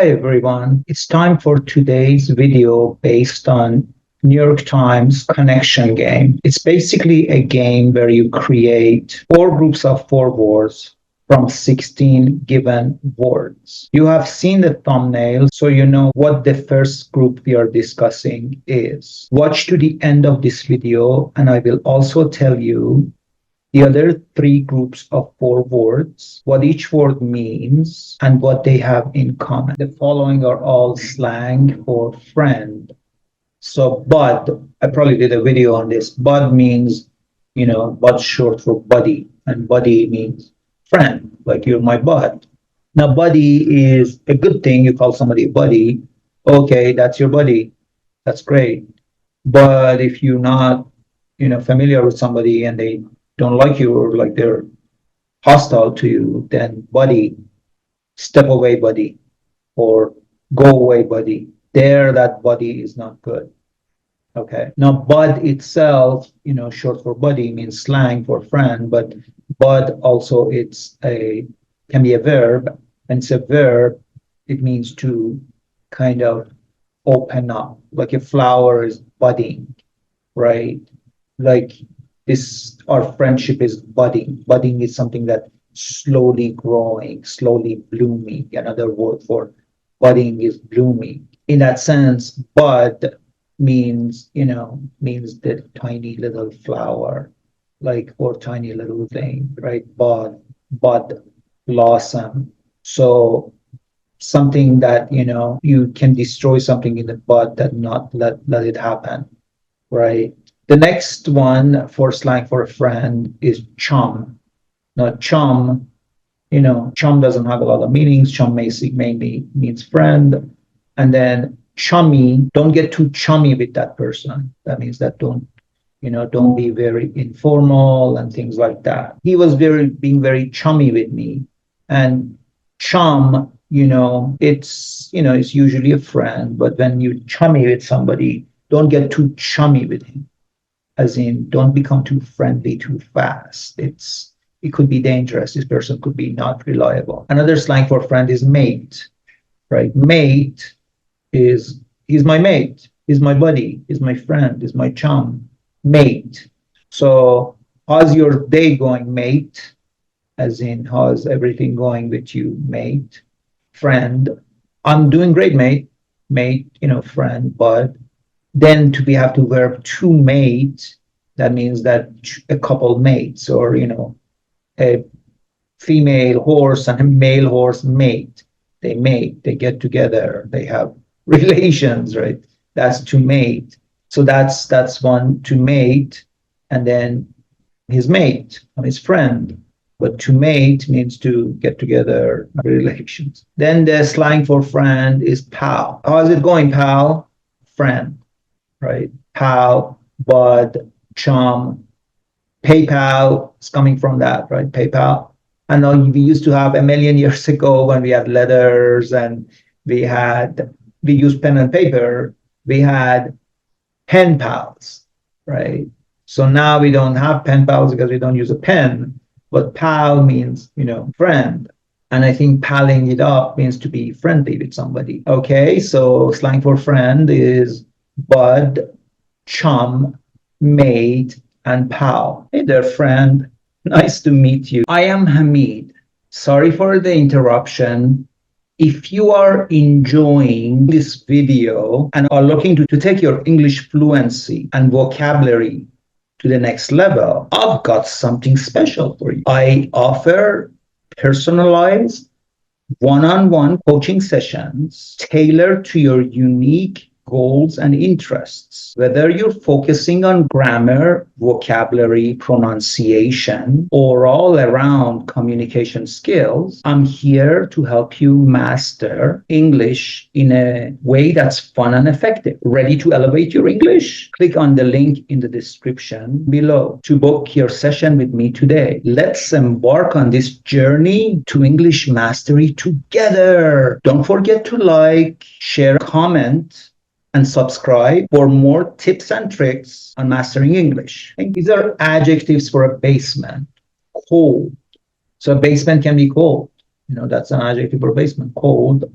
Hi everyone. It's time for today's video based on New York Times connection game. It's basically a game where you create four groups of four words from 16 given words. You have seen the thumbnail, so you know what the first group we are discussing is. Watch to the end of this video, and I will also tell you the other three groups of four words, what each word means, and what they have in common. The following are all slang for friend. So bud, I probably did a video on this. Bud means, bud's short for buddy, and buddy means friend, like you're my bud. Now, buddy is a good thing. You call somebody a buddy. Okay, that's your buddy. That's great. But if you're not, familiar with somebody and they don't like you or like they're hostile to you, then buddy, step away, buddy, or go away, buddy. There, that buddy is not good. Okay. Now, bud itself, short for buddy means slang for friend, but bud also can be a verb. And it's a verb, it means to kind of open up, like a flower is budding, right? Like our friendship is budding. Budding is something that slowly growing, slowly blooming. Another word for budding is blooming. In that sense, bud means the tiny little flower, like, or tiny little thing, right? Bud, blossom. So something that, you can destroy something in the bud that not let it happen, right? The next one for slang for a friend is chum. Now, chum doesn't have a lot of meanings. Chum mainly means friend. And then chummy, don't get too chummy with that person. That means that don't be very informal and things like that. He was being very chummy with me. And chum, it's usually a friend, but when you chummy with somebody, don't get too chummy with him. As in, don't become too friendly too fast. It could be dangerous. This person could be not reliable. Another slang for friend is mate, right? Mate he's my mate, he's my buddy, he's my friend, he's my chum, mate. So how's your day going, mate? As in, how's everything going with you, mate? Friend, I'm doing great, mate. Mate, friend, bud. Then have to verb to mate, that means that a couple mates, or a female horse and a male horse mate. They mate, they get together, they have relations, right? That's to mate. So that's one, to mate, and then his mate, his friend. But to mate means to get together, relations. Then the slang for friend is pal. How's it going, pal? Friend. Right? Pal, bud, chum, PayPal is coming from that, right? PayPal. I know we used to have a million years ago when we had letters and we used pen and paper, we had pen pals, right? So now we don't have pen pals because we don't use a pen, but pal means, friend. And I think palling it up means to be friendly with somebody. Okay, so slang for friend is bud, chum, mate, and pal. Hey there, friend. Nice to meet you. I am Hamid. Sorry for the interruption. If you are enjoying this video and are looking to take your English fluency and vocabulary to the next level, I've got something special for you. I offer personalized one-on-one coaching sessions tailored to your unique goals and interests. Whether you're focusing on grammar, vocabulary, pronunciation, or all around communication skills, I'm here to help you master English in a way that's fun and effective. Ready to elevate your English? Click on the link in the description below to book your session with me today. Let's embark on this journey to English mastery together. Don't forget to like, share, comment, and subscribe for more tips and tricks on mastering English. And these are adjectives for a basement. Cold. So a basement can be cold. That's an adjective for a basement. Cold,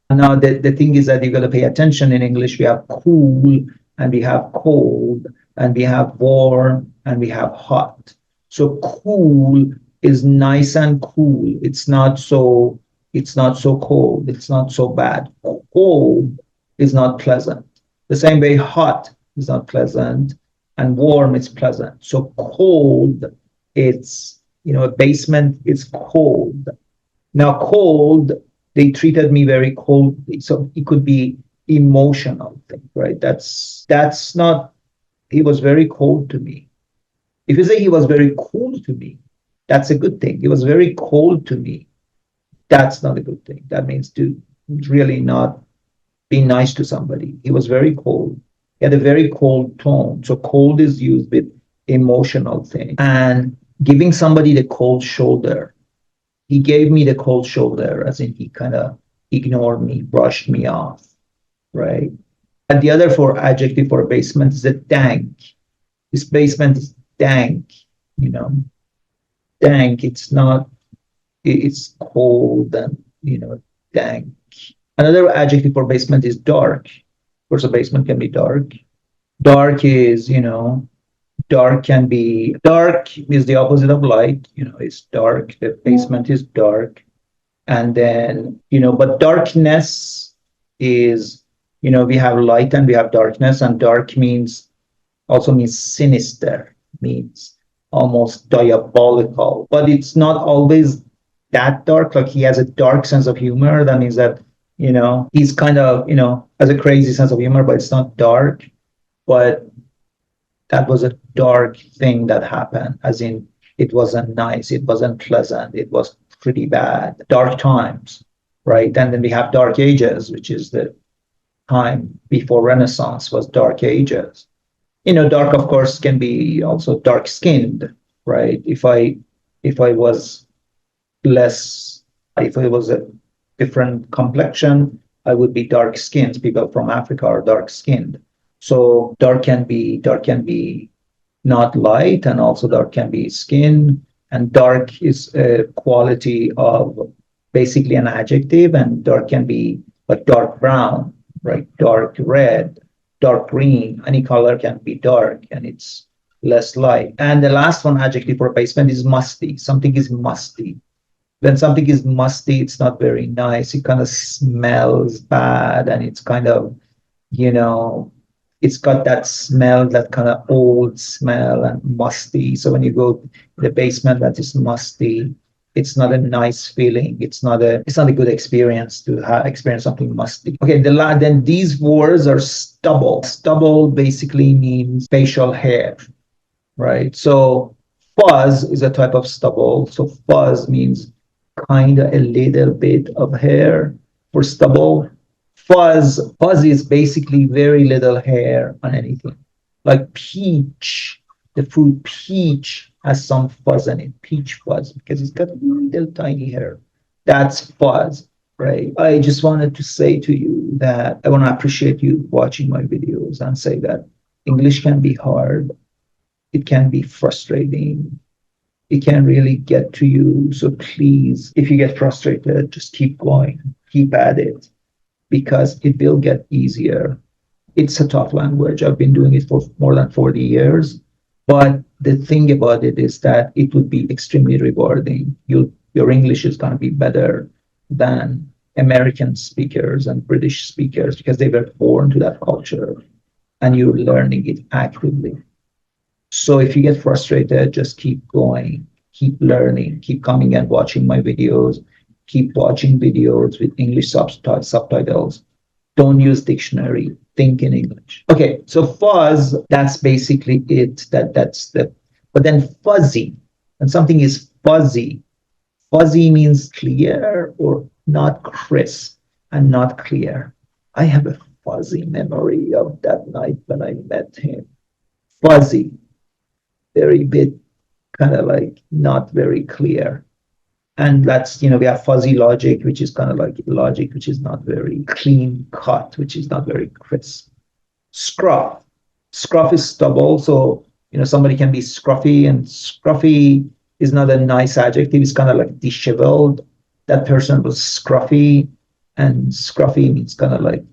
Now, the thing is that you got to pay attention. In English, we have cool and we have cold and we have warm and we have hot. So cool is nice and cool. It's not so cold. It's not so bad. Cold is not pleasant. The same way hot is not pleasant and warm is pleasant. So cold, it's, a basement is cold. Now, cold, they treated me very coldly. So it could be emotional thing, right? That's not, he was very cold to me. If you say he was very cool to me, that's a good thing. He was very cold to me. That's not a good thing. That means to really not be nice to somebody. He was very cold. He had a very cold tone. So cold is used with emotional thing. And giving somebody the cold shoulder, he gave me the cold shoulder, as in he kind of ignored me, brushed me off, right? And the other for adjective for basement is a dank. This basement is dank, you know, dank. It's not, it's cold and, dank. Another adjective for basement is dark. Of course, a basement can be dark. Dark is, dark is the opposite of light. It's dark. The basement is dark. And then, but darkness is, we have light and we have darkness, and dark also means sinister, means almost diabolical, but it's not always that dark. Like he has a dark sense of humor. That means that, he's kind of, has a crazy sense of humor, but it's not dark. But that was a dark thing that happened, as in it wasn't nice, it wasn't pleasant, it was pretty bad. Dark times, right? And then we have dark ages, which is the time before Renaissance was dark ages. Dark, of course, can be also dark skinned, right? If I was a different complexion, I would be dark skinned. People from Africa are dark skinned. So dark can be not light, and also dark can be skin. And dark is a quality of basically an adjective, and dark can be like dark brown, right? Dark red, dark green. Any color can be dark, and it's less light. And the last one, adjective for basement, is musty. Something is musty. When something is musty, it's not very nice. It kind of smells bad, and it's kind of, it's got that smell, that kind of old smell and musty. So when you go to the basement that is musty, it's not a nice feeling. It's not a good experience to experience something musty. Okay, then these words are stubble. Stubble basically means facial hair, right? So fuzz is a type of stubble. So fuzz means kind of a little bit of hair for stubble. Fuzz is basically very little hair on anything. Like peach, the fruit peach has some fuzz on it, peach fuzz, because it's got little tiny hair. That's fuzz, right? I just wanted to say to you that I want to appreciate you watching my videos and say that English can be hard. It can be frustrating. It can really get to you. So please, if you get frustrated, just keep going, keep at it, because it will get easier. It's a tough language. I've been doing it for more than 40 years. But the thing about it is that it would be extremely rewarding. Your English is going to be better than American speakers and British speakers, because they were born to that culture and you're learning it actively. So if you get frustrated, just keep going, keep learning, keep coming and watching my videos, keep watching videos with English subtitles. Don't use dictionary, think in English. Okay, so fuzz, that's basically it. But then fuzzy, and something is fuzzy. Fuzzy means clear or not crisp and not clear. I have a fuzzy memory of that night when I met him. Fuzzy, very bit, kind of like not very clear. And that's, we have fuzzy logic, which is kind of like logic, which is not very clean cut, which is not very crisp. Scruff. Scruff is stubble. So, somebody can be scruffy, and scruffy is not a nice adjective. It's kind of like disheveled. That person was scruffy. And scruffy means kind of like,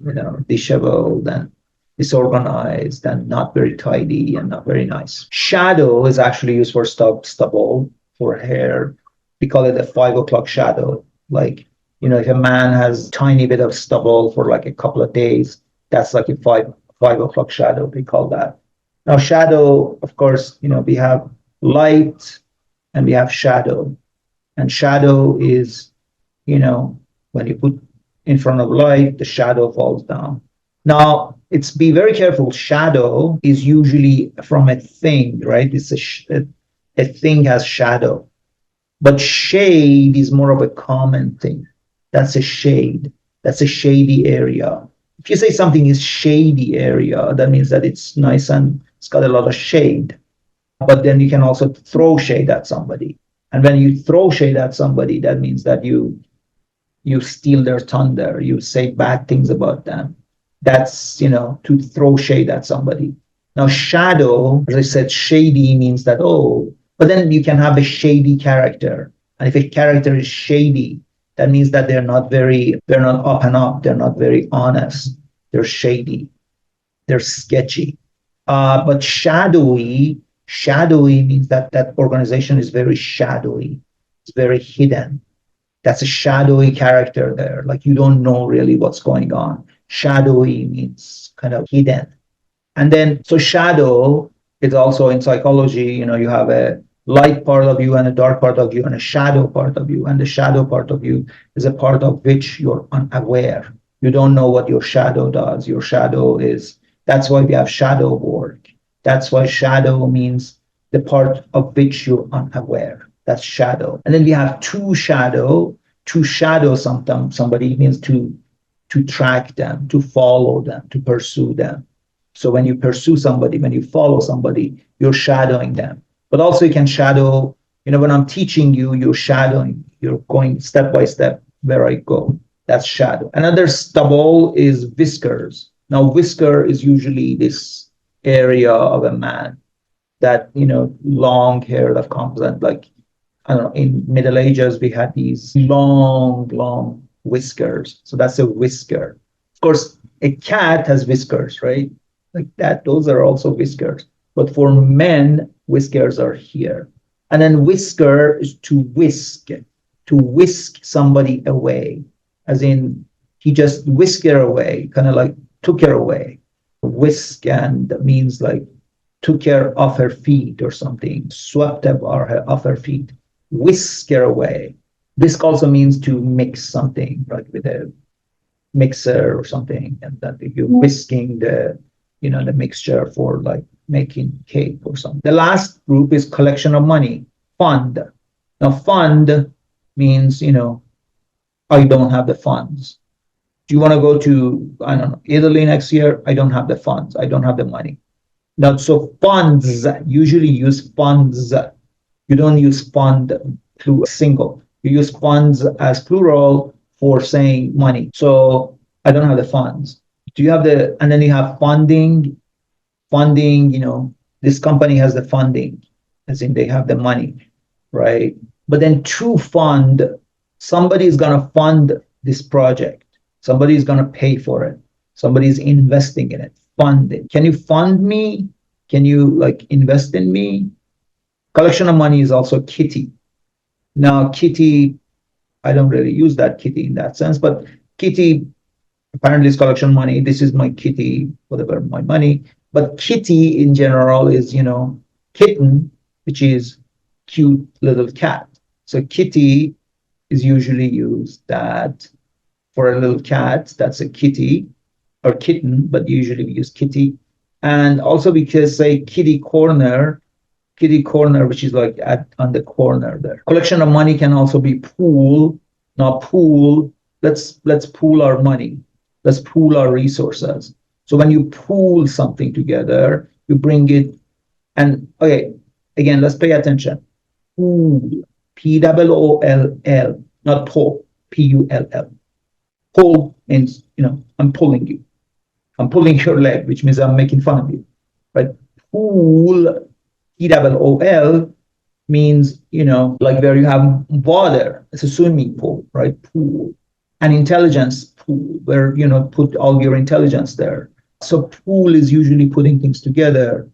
disheveled and disorganized and not very tidy and not very nice. Shadow is actually used for stubble, for hair. We call it a 5 o'clock shadow. Like, if a man has tiny bit of stubble for like a couple of days, that's like a 5 o'clock shadow, we call that. Now, shadow, of course, we have light and we have shadow. And shadow is, when you put in front of light, the shadow falls down. Now, be very careful. Shadow is usually from a thing, right? A thing has shadow. But shade is more of a common thing. That's a shade. That's a shady area. If you say something is shady area, that means that it's nice and it's got a lot of shade. But then you can also throw shade at somebody. And when you throw shade at somebody, that means that you steal their thunder, you say bad things about them. That's, to throw shade at somebody. Now, shadow, as I said, shady means that, but then you can have a shady character. And if a character is shady, that means that they're not up and up. They're not very honest. They're shady. They're sketchy. But shadowy means that organization is very shadowy. It's very hidden. That's a shadowy character there. Like you don't know really what's going on. Shadowy means kind of hidden. And then, so shadow is also in psychology, you have a light part of you and a dark part of you and a shadow part of you. And the shadow part of you is a part of which you're unaware. You don't know what your shadow does. Your shadow that's why we have shadow work. That's why shadow means the part of which you're unaware. That's shadow. And then we have to shadow. To shadow somebody means to track them, to follow them, to pursue them. So when you pursue somebody, when you follow somebody, you're shadowing them. But also you can shadow, when I'm teaching you, you're shadowing, you're going step by step where I go. That's shadow. Another stubble is whiskers. Now, whisker is usually this area of a man that, long hair that comes and like, I don't know, in Middle Ages, we had these long whiskers. So that's a whisker. Of course, a cat has whiskers, right? Like that, those are also whiskers. But for men, whiskers are here. And then whisker is to whisk somebody away, as in he just whisked her away, kind of like took her away. Whisk, and that means like took her off her feet or something, swept her off her feet, whisk her away. Whisk also means to mix something, like with a mixer or something, and that you're whisking the mixture for like making cake or something. The last group is collection of money, fund. Now, fund means, I don't have the funds. Do you want to go to, I don't know, Italy next year? I don't have the funds. I don't have the money. Now, so funds, usually use funds. You don't use fund single. You use funds as plural for saying money. So I don't have the funds. Do you have and then you have funding, this company has the funding, as in they have the money, right? But then to fund, somebody is going to fund this project. Somebody is going to pay for it. Somebody is investing in it. Fund it. Can you fund me? Can you like invest in me? Collection of money is also kitty. Now, kitty, I don't really use that kitty in that sense, but kitty apparently is collection money. This is my kitty, whatever, my money. But kitty in general is, kitten, which is cute little cat. So kitty is usually used that for a little cat, that's a kitty or kitten, but usually we use kitty. And also because say kitty corner, which is like on the corner there. Collection of money can also be pool. Now pool, let's pool our money. Let's pool our resources. So when you pool something together, you bring it, and okay, again, let's pay attention. Pool, P-O-O-L-L, not pull, P-U-L-L. Pull means, I'm pulling you. I'm pulling your leg, which means I'm making fun of you. Right? Pool, P-O-O-L, means, like where you have water. It's a swimming pool, right? Pool. an intelligence pool where, put all your intelligence there. So pool is usually putting things together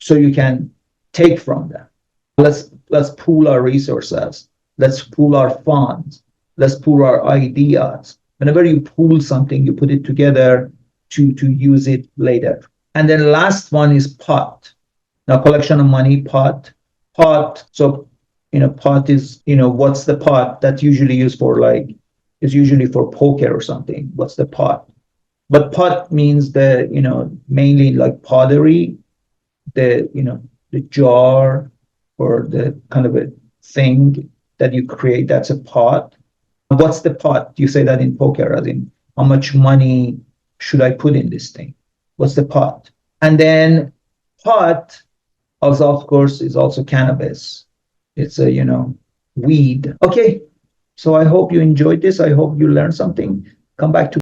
so you can take from them. Let's pool our resources. Let's pool our funds. Let's pool our ideas. Whenever you pool something, you put it together to use it later. And then last one is pot. Now, collection of money, pot. So, pot is, what's the pot that's usually used for, like, is usually for poker or something. What's the pot? But pot means mainly like pottery, the jar or the kind of a thing that you create. That's a pot. What's the pot? You say that in poker, as in how much money should I put in this thing? What's the pot? And then pot also, of course, is also cannabis. It's a, weed. Okay. So I hope you enjoyed this. I hope you learned something. Come back to